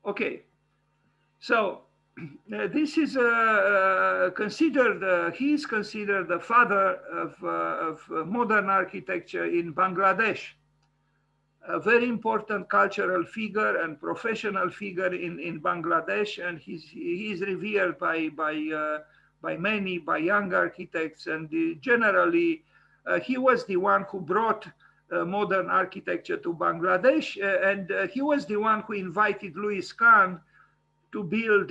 Okay, so this is considered, he is considered the father of modern architecture in Bangladesh, a very important cultural figure and professional figure in Bangladesh, and he's revered by many, by young architects, and generally he was the one who brought modern architecture to Bangladesh, and he was the one who invited Louis Kahn to build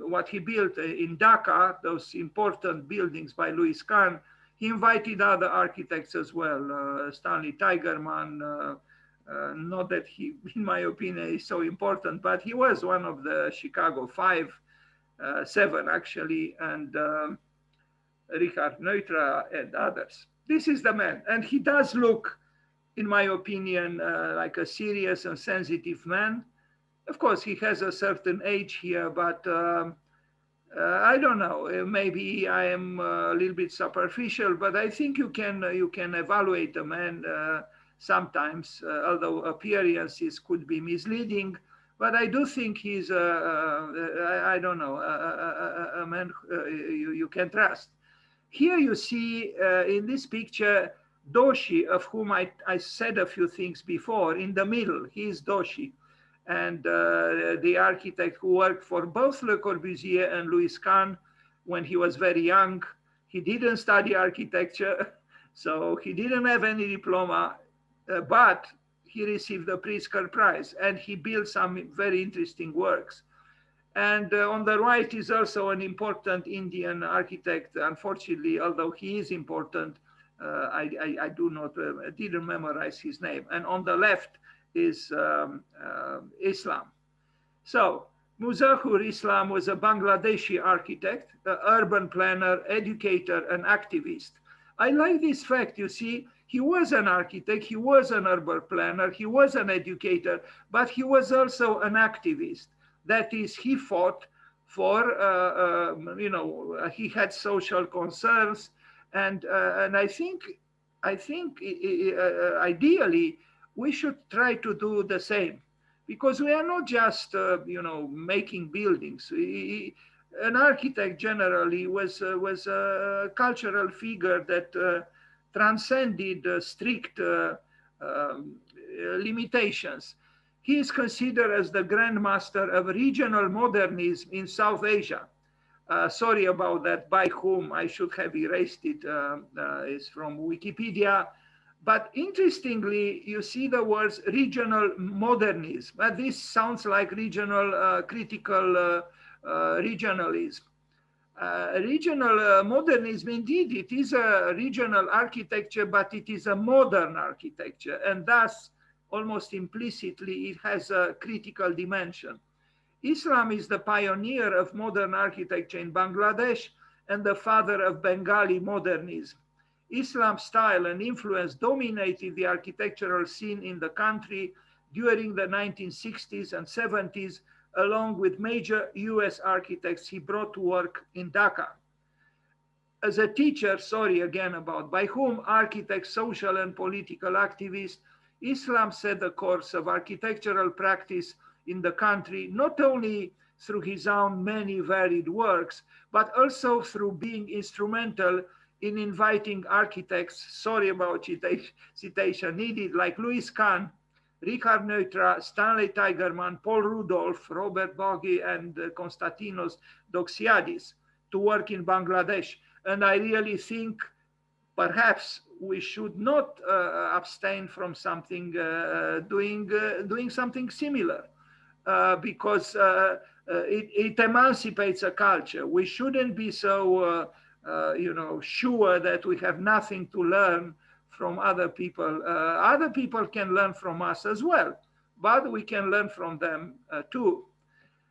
what he built in Dhaka, those important buildings by Louis Kahn. He invited other architects as well, Stanley Tigerman, not that he, in my opinion, is so important, but he was one of the Chicago 5, 7 actually, and Richard Neutra and others. This is the man, and he does look, in my opinion, like a serious and sensitive man. Of course, he has a certain age here, but I don't know. Maybe I am a little bit superficial, but I think you can evaluate a man sometimes, although appearances could be misleading. But I do think he's I don't know, a man you can trust. Here you see in this picture Doshi, of whom I said a few things before. In the middle, he is Doshi, and the architect who worked for both Le Corbusier and Louis Kahn when he was very young. He didn't study architecture, so he didn't have any diploma, but he received the Pritzker Prize, and he built some very interesting works. And on the right is also an important Indian architect. Unfortunately, although he is important, I didn't memorize his name. And on the left is Islam. So Muzharul Islam was a Bangladeshi architect, urban planner, educator, and activist. I like this fact, you see, he was an architect, he was an urban planner, he was an educator, but he was also an activist. That is, he fought for, he had social concerns, and I think ideally we should try to do the same, because we are not just making buildings. An architect generally was a cultural figure that transcended strict limitations. He is considered as the grandmaster of regional modernism in South Asia. Sorry about that, by whom I should have erased it, is from Wikipedia. But interestingly, you see the words regional modernism. This sounds like regional critical regionalism. Regional modernism, indeed, it is a regional architecture, but it is a modern architecture, and thus almost implicitly, it has a critical dimension. Islam is the pioneer of modern architecture in Bangladesh and the father of Bengali modernism. Islam's style and influence dominated the architectural scene in the country during the 1960s and 70s, along with major US architects he brought to work in Dhaka. As a teacher, sorry again about by whom architects, social and political activists, Islam set the course of architectural practice in the country, not only through his own many varied works, but also through being instrumental in inviting architects, sorry about citation needed, like Louis Kahn, Richard Neutra, Stanley Tigerman, Paul Rudolph, Robert Bogie, and Konstantinos Doxiadis to work in Bangladesh. And I really think perhaps we should not abstain from something, doing something similar, because it emancipates a culture. We shouldn't be so, sure that we have nothing to learn from other people. Other people can learn from us as well, but we can learn from them too.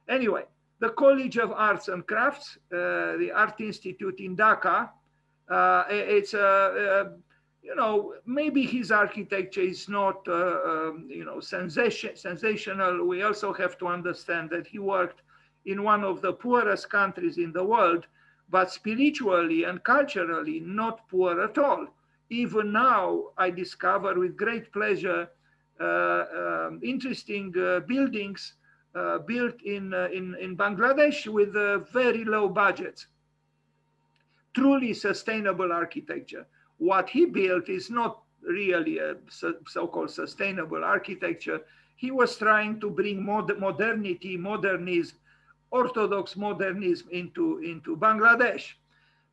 Anyway, the College of Arts and Crafts, the Art Institute in Dhaka, it's maybe his architecture is not, sensational. We also have to understand that he worked in one of the poorest countries in the world, but spiritually and culturally not poor at all. Even now, I discover with great pleasure interesting buildings built in Bangladesh with very low budgets. Truly sustainable architecture. What he built is not really a so-called sustainable architecture. He was trying to bring modernity, modernism, orthodox modernism into Bangladesh.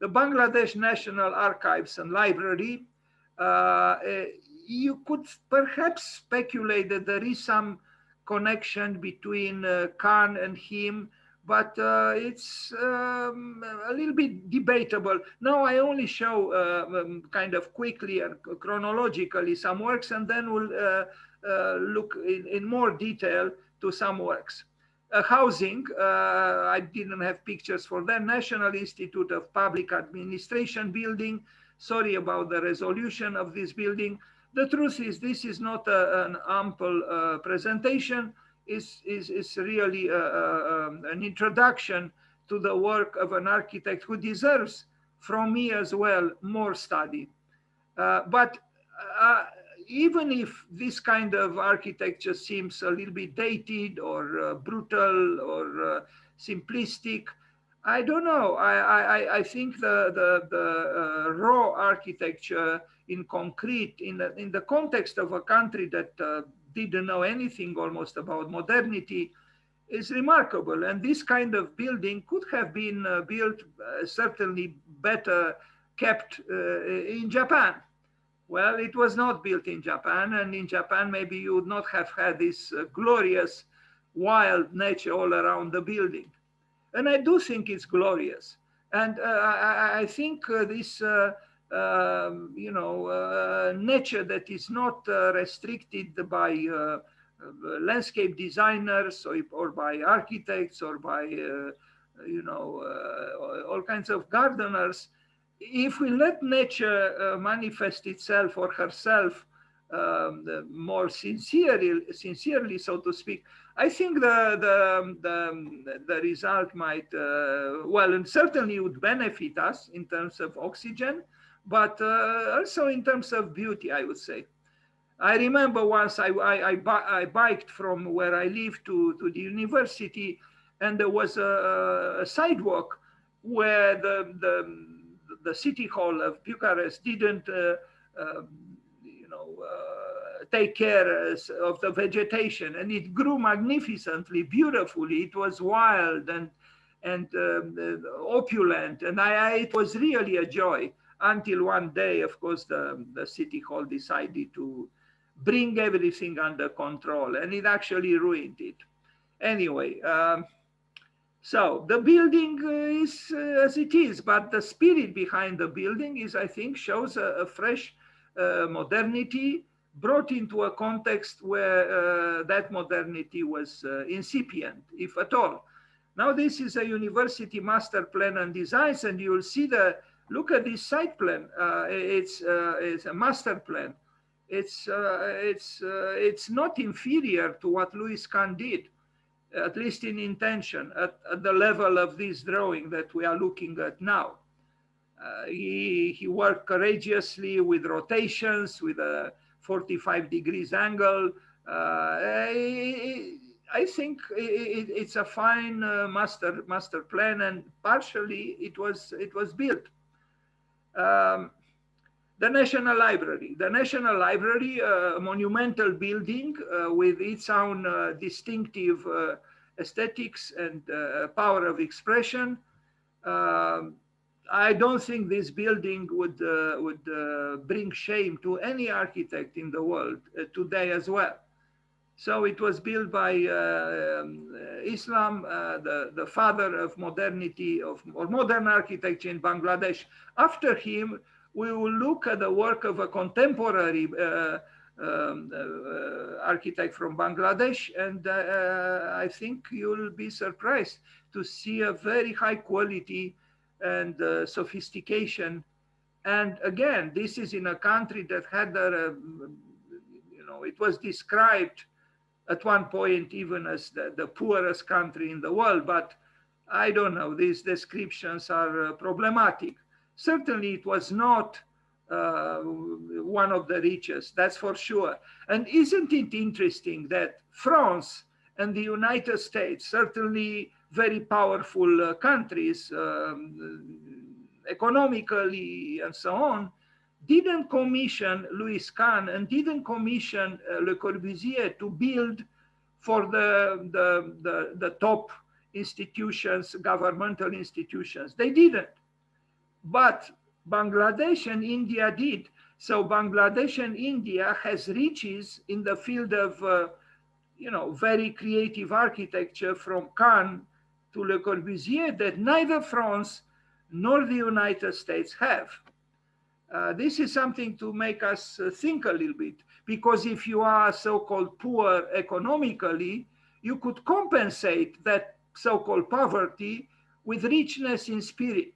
The Bangladesh National Archives and Library, you could perhaps speculate that there is some connection between Khan and him, but it's a little bit debatable. Now I only show kind of quickly and chronologically some works, and then we'll look in more detail to some works. Housing, I didn't have pictures for that. National Institute of Public Administration building. Sorry about the resolution of this building. The truth is, this is not an ample presentation. It's really an introduction to the work of an architect who deserves, from me as well, more study. But even if this kind of architecture seems a little bit dated or brutal or simplistic, I don't know. I think the raw architecture in concrete, in the context of a country that didn't know anything almost about modernity, is remarkable. And this kind of building could have been built certainly better kept in Japan. Well, it was not built in Japan, and in Japan maybe you would not have had this glorious wild nature all around the building. And I do think it's glorious. And I think this nature that is not restricted by landscape designers or by architects or by all kinds of gardeners. If we let nature manifest itself or herself more sincerely, so to speak, I think the result might, well, and certainly would benefit us in terms of oxygen, but also in terms of beauty, I would say. I remember once I biked from where I live to the university, and there was a sidewalk where the city hall of Bucharest didn't, take care of the vegetation, and it grew magnificently, beautifully. It was wild and opulent, and it was really a joy. Until one day, of course, the city hall decided to bring everything under control, and it actually ruined it. Anyway. So the building is as it is, but the spirit behind the building is, I think, shows a fresh modernity brought into a context where that modernity was incipient, if at all. Now this is a university master plan and designs, and you will see look at this site plan. It's a master plan. It's not inferior to what Louis Kahn did, at least in intention, at the level of this drawing that we are looking at now. He worked courageously with rotations, with a 45 degrees angle. I think it's a fine master plan, and partially it was built. The National Library. The National Library, a monumental building with its own distinctive aesthetics and power of expression. I don't think this building would bring shame to any architect in the world today as well. So it was built by Islam, the father of modernity, or modern architecture in Bangladesh. After him, we will look at the work of a contemporary architect from Bangladesh, and I think you'll be surprised to see a very high quality and sophistication. And again, this is in a country that had it was described at one point even as the poorest country in the world, but I don't know, these descriptions are problematic. Certainly it was not one of the richest, that's for sure. And isn't it interesting that France and the United States, certainly very powerful countries, economically and so on, didn't commission Louis Kahn and didn't commission Le Corbusier to build for the top institutions, governmental institutions. They didn't. But Bangladesh and India did. So Bangladesh and India has riches in the field of very creative architecture, from Kahn to Le Corbusier, that neither France nor the United States have. This is something to make us think a little bit, because if you are so-called poor economically, you could compensate that so-called poverty with richness in spirit.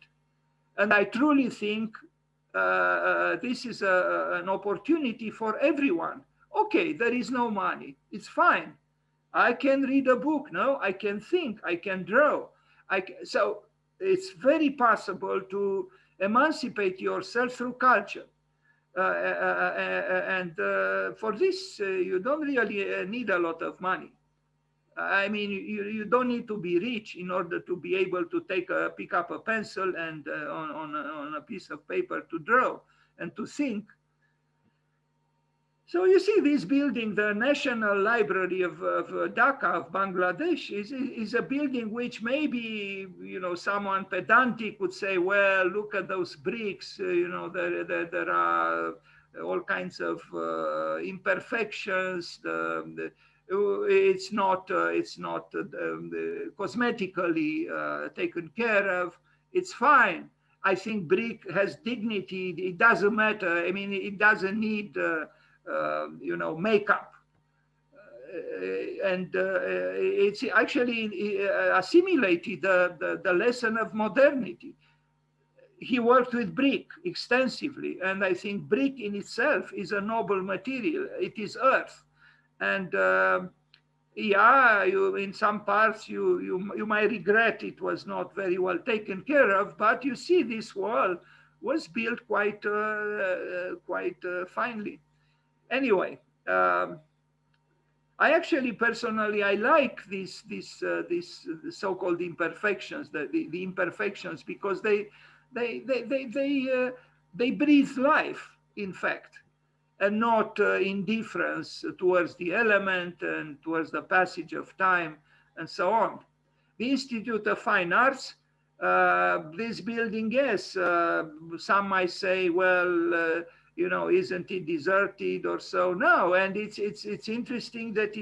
And I truly think this is an opportunity for everyone. Okay, there is no money. It's fine. I can read a book, no? I can think, I can draw. So it's very possible to emancipate yourself through culture. And for this, you don't really need a lot of money. I mean, you don't need to be rich in order to be able to pick up a pencil and on a piece of paper to draw and to think. So you see, this building, the National Library of Dhaka, of Bangladesh, is a building which maybe, someone pedantic would say, well, look at those bricks, there are all kinds of imperfections. It's not cosmetically taken care of. It's fine. I think brick has dignity. It doesn't matter. I mean, it doesn't need makeup. And it's actually assimilated the lesson of modernity. He worked with brick extensively, and I think brick in itself is a noble material. It is earth. And in some parts you might regret it was not very well taken care of, but you see, this wall was built quite finely. Anyway, I actually personally I like these so-called imperfections, the imperfections, because they breathe life, in fact, and not indifference towards the element and towards the passage of time and so on. The Institute of Fine Arts, this building, yes, some might say, well, isn't it deserted or so? No, and it's interesting that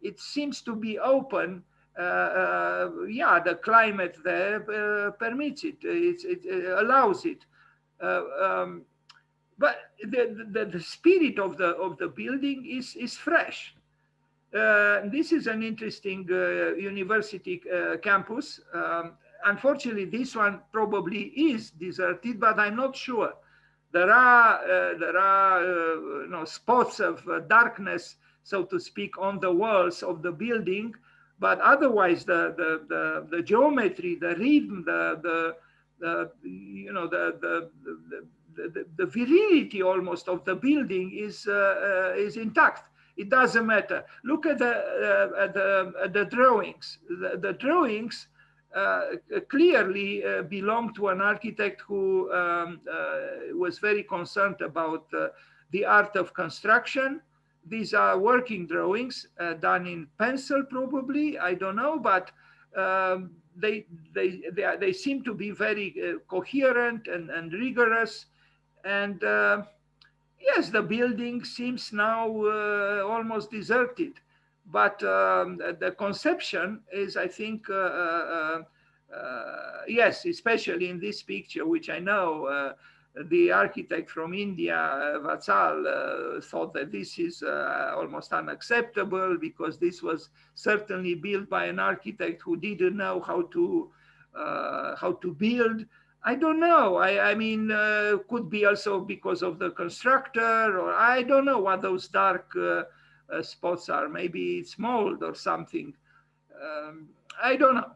it seems to be open. The climate there permits it. It allows it. But the spirit of the building is fresh. This is an interesting university campus. Unfortunately, this one probably is deserted, but I'm not sure. There are spots of darkness, so to speak, on the walls of the building, but otherwise the geometry, the rhythm, the virility almost of the building is intact. It doesn't matter. Look at the drawings. The drawings clearly belong to an architect who was very concerned about the art of construction. These are working drawings done in pencil, probably. I don't know, but they seem to be very coherent and rigorous. And yes, the building seems now almost deserted, but the conception is, I think, yes, especially in this picture, which I know the architect from India, Vatsal, thought that this is almost unacceptable, because this was certainly built by an architect who didn't know how to build. I don't know. I mean, could be also because of the constructor, or I don't know what those dark spots are. Maybe it's mold or something. I don't know.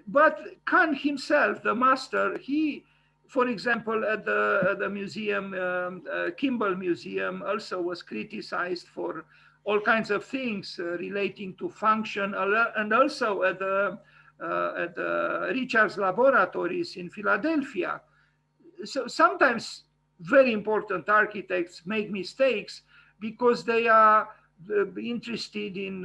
But Kahn himself, the master, he For example, at the museum, Kimball Museum also was criticized for all kinds of things relating to function, and also at the Richards Laboratories in Philadelphia. So sometimes very important architects make mistakes because they are interested in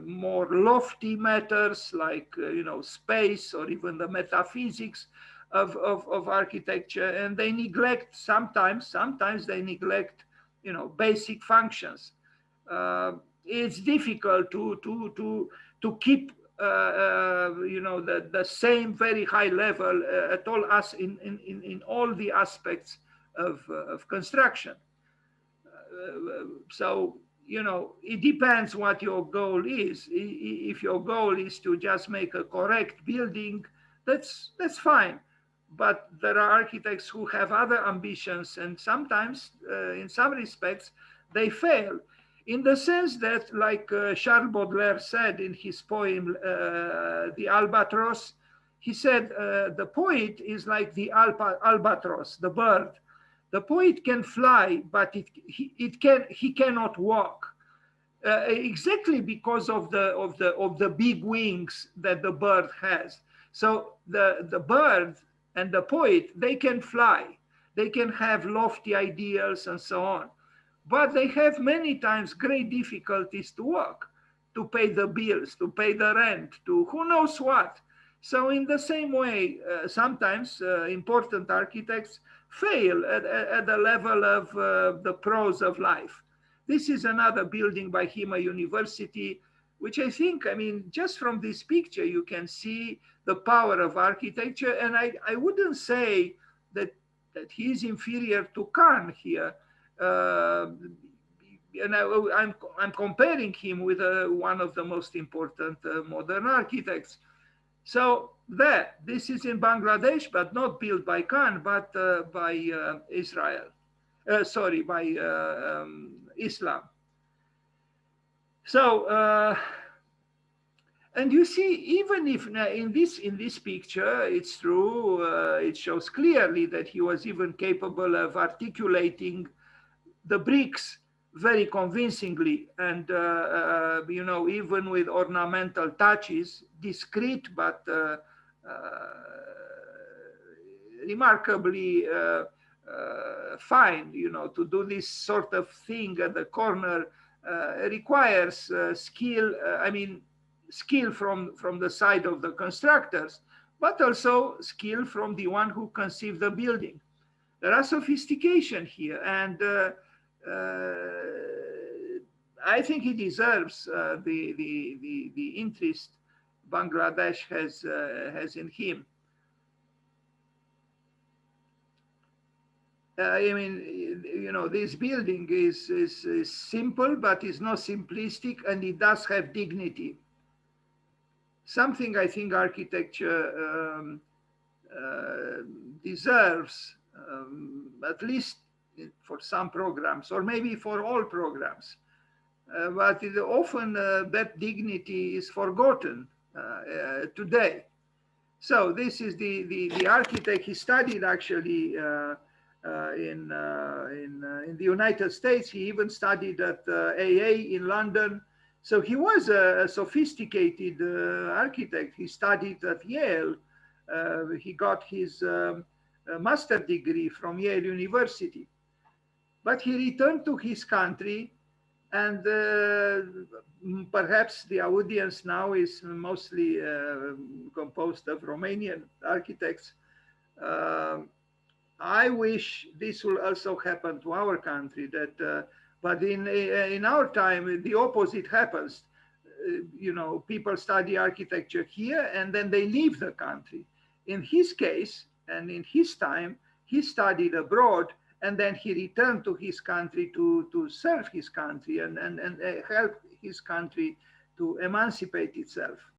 more lofty matters like space or even the metaphysics of architecture, and they neglect sometimes they neglect basic functions. It's difficult to keep the same very high level at all us in all the aspects of construction. So it depends what your goal is. If your goal is to just make a correct building, that's fine. But there are architects who have other ambitions, and sometimes, in some respects, they fail. In the sense that, like Charles Baudelaire said in his poem, The Albatross, he said, the poet is like the albatross, the bird. The poet can fly, but he cannot walk. Exactly because of the big wings that the bird has. So the bird and the poet, they can fly, they can have lofty ideals and so on, but they have many times great difficulties to work, to pay the bills, to pay the rent, to who knows what. So in the same way, sometimes important architects fail at the level of the prose of life. This is another building by Hima University, which I mean, just from this picture, you can see the power of architecture. And I wouldn't say that he is inferior to Kahn here. And I'm comparing him with one of the most important modern architects. So this is in Bangladesh, but not built by Khan, but by Israel. Sorry, by Islam. So, and you see, even if in this picture, it's true, it shows clearly that he was even capable of articulating the bricks very convincingly, and even with ornamental touches, discreet but remarkably fine. To do this sort of thing at the corner requires skill. Skill from the side of the constructors, but also skill from the one who conceived the building. There are sophistication here, and I think he deserves the interest Bangladesh has in him. This building is simple, but is not simplistic, and it does have dignity. Something I think architecture deserves, at least for some programs, or maybe for all programs. But often that dignity is forgotten today. So this is the architect. He studied actually in the United States. He even studied at AA in London. So he was a sophisticated architect. He studied at Yale. He got his master's degree from Yale University. But he returned to his country, and perhaps the audience now is mostly composed of Romanian architects. I wish this will also happen to our country, but in our time, the opposite happens. People study architecture here and then they leave the country. In his case, and in his time, he studied abroad, and then he returned to his country to serve his country and help his country to emancipate itself.